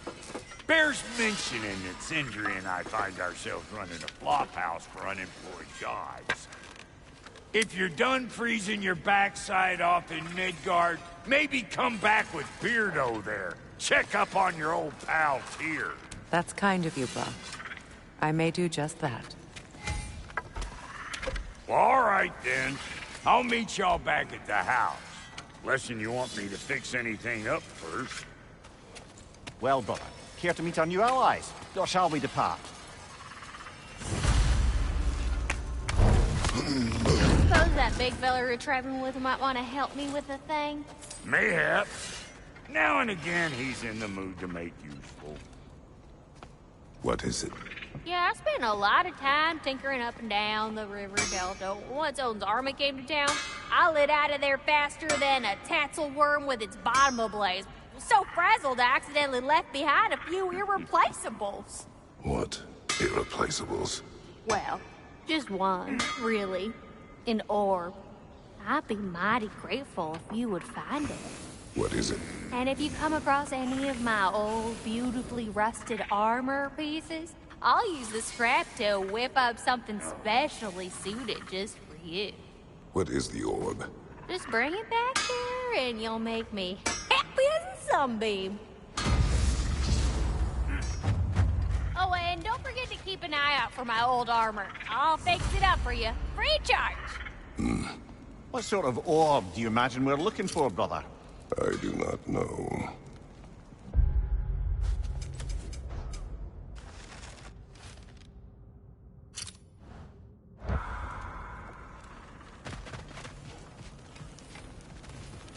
Bears mentioning that Sindri and I find ourselves running a flop house for unemployed gods. If you're done freezing your backside off in Midgard, maybe come back with Beardo there. Check up on your old pal Tyr. That's kind of you, Buck. I may do just that. Well, all right, then. I'll meet y'all back at the house. Lesson you want me to fix anything up first. Well, brother, care to meet our new allies? Or shall we depart? Suppose that big fella you're traveling with might want to help me with a thing. Mayhaps. Now and again, he's in the mood to make useful. What is it? Yeah, I spent a lot of time tinkering up and down the river delta. Once Odin's army came to town, I lit out of there faster than a tassel worm with its bottom ablaze. So frazzled, I accidentally left behind a few irreplaceables. What? Irreplaceables? Well, just one, really. An orb. I'd be mighty grateful if you would find it. What is it? And if you come across any of my old, beautifully rusted armor pieces, I'll use the scrap to whip up something specially suited just for you. What is the orb? Just bring it back here and you'll make me happy as a sunbeam. Oh, and don't forget to keep an eye out for my old armor. I'll fix it up for you, free of charge. What sort of orb do you imagine we're looking for, brother? I do not know.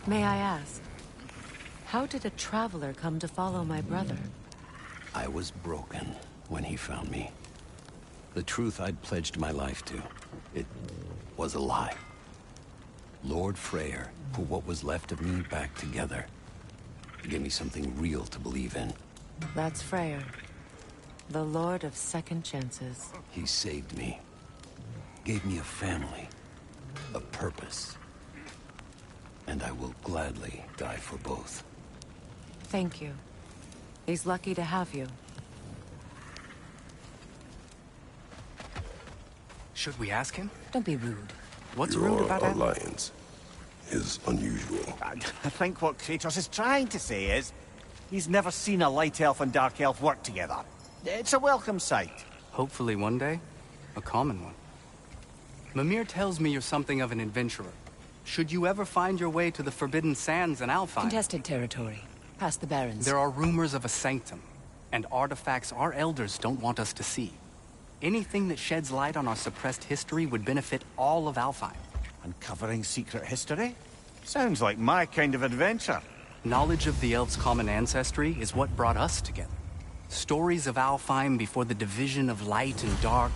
May I ask, how did a traveler come to follow my brother? I was broken when he found me. The truth I'd pledged my life to, it was a lie. Lord Freyr put what was left of me back together. He gave me something real to believe in. That's Freyr, the Lord of Second Chances. He saved me. Gave me a family. A purpose. And I will gladly die for both. Thank you. He's lucky to have you. Should we ask him? Don't be rude. What's Your rude about that? alliance is unusual. I think what Kratos is trying to say is, he's never seen a light elf and dark elf work together. It's a welcome sight. Hopefully one day, a common one. Mimir tells me you're something of an adventurer. Should you ever find your way to the Forbidden Sands in Alfheim... Contested territory. Past the Barrens. There are rumors of a sanctum, and artifacts our elders don't want us to see. Anything that sheds light on our suppressed history would benefit all of Alfheim. Uncovering secret history? Sounds like my kind of adventure. Knowledge of the elves' common ancestry is what brought us together. Stories of Alfheim before the division of light and dark.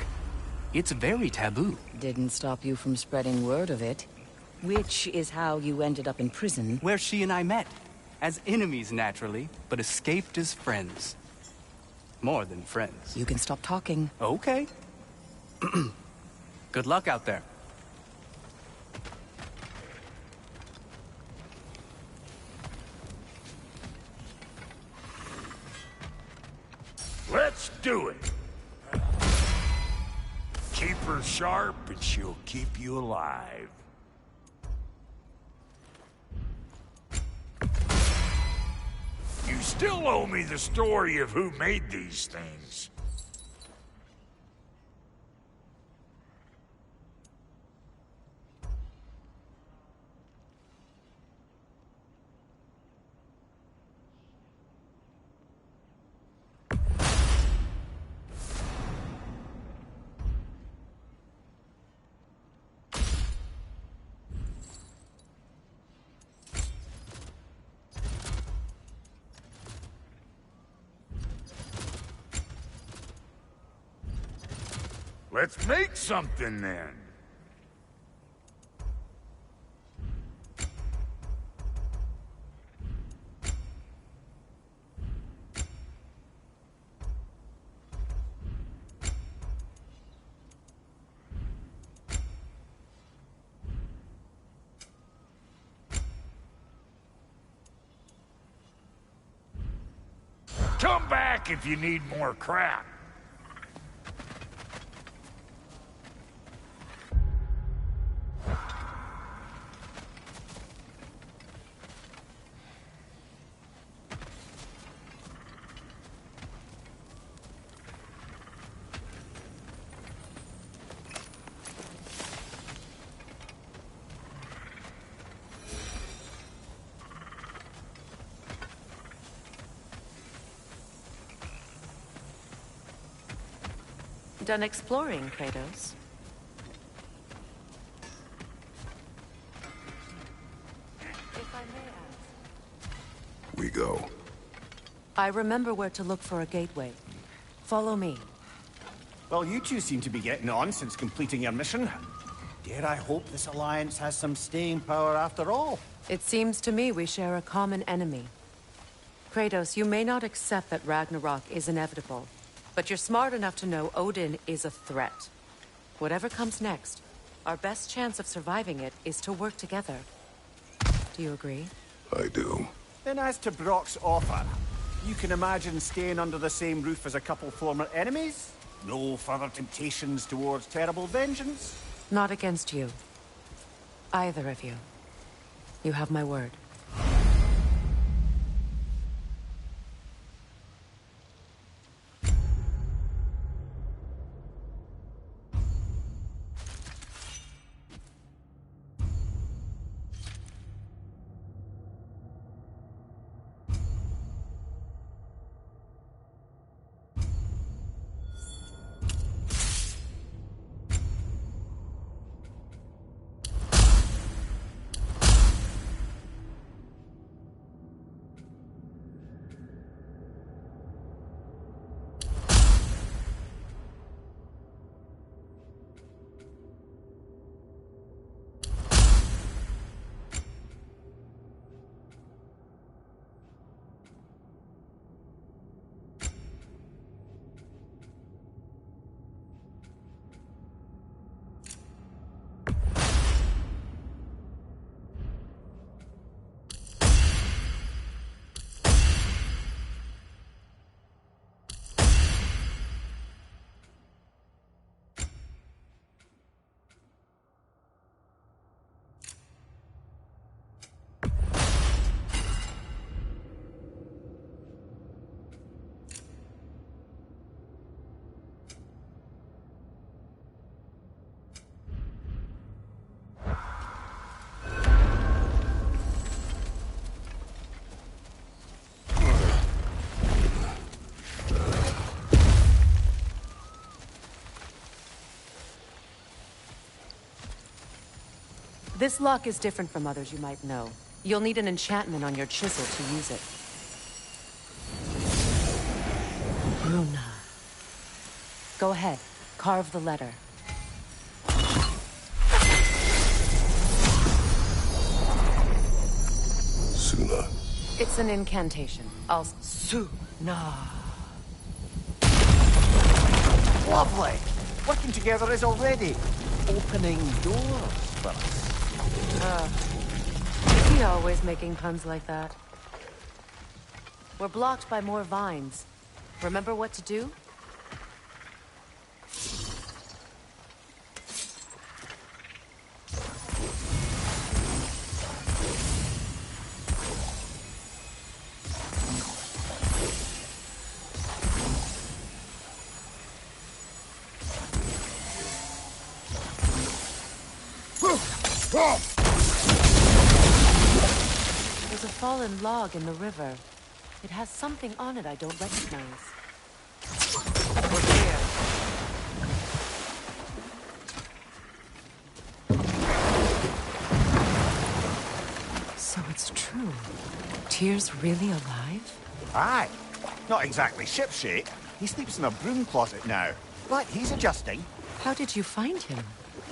It's very taboo. Didn't stop you from spreading word of it. Which is how you ended up in prison. Where she and I met. As enemies, naturally, but escaped as friends. More than friends. You can stop talking. Okay. Good luck out there. Let's do it. Keep her sharp and she'll keep you alive. You still owe me the story of who made these things. Let's make something then. Come back back if you need more crap. Done exploring, Kratos? If I may ask. We go. I remember where to look for a gateway. Follow me. Well, you two seem to be getting on since completing your mission. Dare I hope this alliance has some staying power after all? It seems to me we share a common enemy. Kratos, you may not accept that Ragnarok is inevitable, but you're smart enough to know Odin is a threat. Whatever comes next, our best chance of surviving it is to work together. Do you agree? I do. Then as to Brock's offer, you can imagine staying under the same roof as a couple former enemies? No further temptations towards terrible vengeance? Not against you. Either of you. You have my word. This lock is different from others you might know. You'll need an enchantment on your chisel to use it. Runa. Go ahead. Carve the letter. Suna. It's an incantation. Suna. Lovely! Working together is already opening doors for us. He always making puns like that. We're blocked by more vines. Remember what to do? There's a fallen log in the river. It has something on it I don't recognize. What's here? So it's true. Tyr's really alive? Aye. Not exactly shipshape. He sleeps in a broom closet now. But he's adjusting. How did you find him?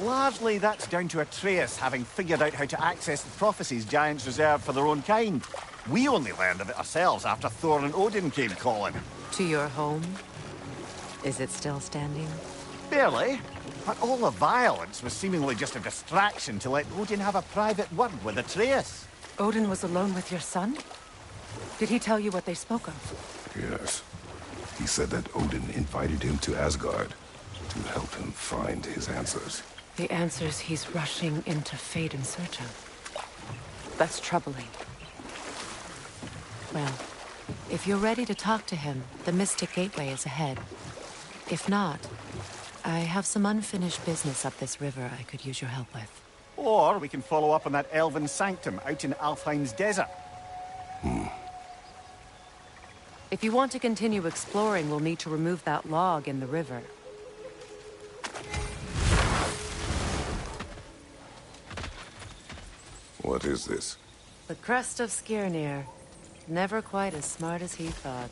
Largely, that's down to Atreus having figured out how to access the prophecies giants reserved for their own kind. We only learned of it ourselves after Thor and Odin came calling. To your home? Is it still standing? Barely. But all the violence was seemingly just a distraction to let Odin have a private word with Atreus. Odin was alone with your son? Did he tell you what they spoke of? Yes. He said that Odin invited him to Asgard to help him find his answers. The answers he's rushing into fate in search of. That's troubling. Well, if you're ready to talk to him, the Mystic Gateway is ahead. If not, I have some unfinished business up this river I could use your help with. Or we can follow up on that elven sanctum out in Alfheim's desert. If you want to continue exploring, we'll need to remove that log in the river. What is this? The crest of Skirnir. Never quite as smart as he thought.